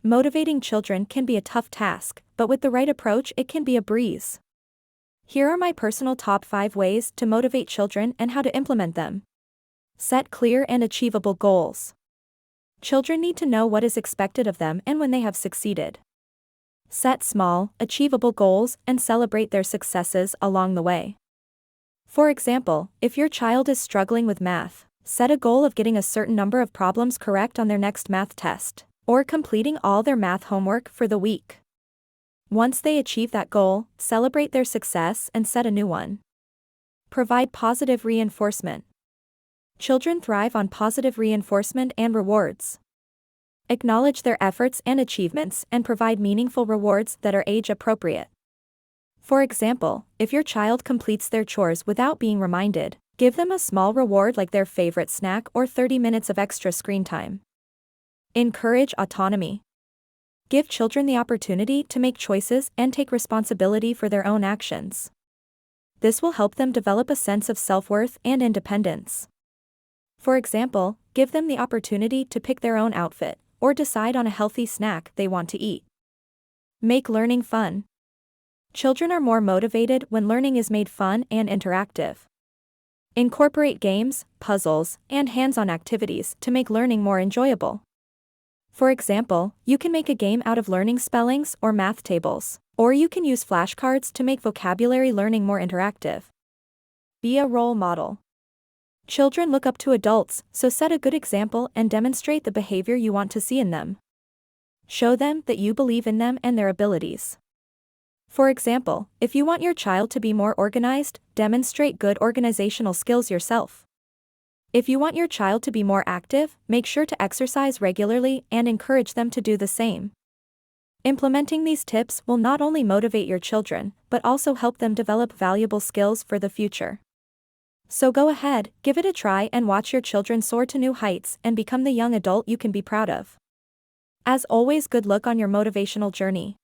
Motivating children can be a tough task, but with the right approach, it can be a breeze. Here are my personal top 5 ways to motivate children and how to implement them. Set clear and achievable goals. Children need to know what is expected of them and when they have succeeded. Set small, achievable goals and celebrate their successes along the way. For example, if your child is struggling with math, set a goal of getting a certain number of problems correct on their next math test, or completing all their math homework for the week. Once they achieve that goal, celebrate their success and set a new one. Provide positive reinforcement. Children thrive on positive reinforcement and rewards. Acknowledge their efforts and achievements and provide meaningful rewards that are age-appropriate. For example, if your child completes their chores without being reminded, give them a small reward like their favorite snack or 30 minutes of extra screen time. Encourage autonomy. Give children the opportunity to make choices and take responsibility for their own actions. This will help them develop a sense of self-worth and independence. For example, give them the opportunity to pick their own outfit, or decide on a healthy snack they want to eat. Make learning fun. Children are more motivated when learning is made fun and interactive. Incorporate games, puzzles, and hands-on activities to make learning more enjoyable. For example, you can make a game out of learning spellings or math tables, or you can use flashcards to make vocabulary learning more interactive. Be a role model. Children look up to adults, so set a good example and demonstrate the behavior you want to see in them. Show them that you believe in them and their abilities. For example, if you want your child to be more organized, demonstrate good organizational skills yourself. If you want your child to be more active, make sure to exercise regularly and encourage them to do the same. Implementing these tips will not only motivate your children, but also help them develop valuable skills for the future. So go ahead, give it a try and watch your children soar to new heights and become the young adult you can be proud of. As always, good luck on your motivational journey.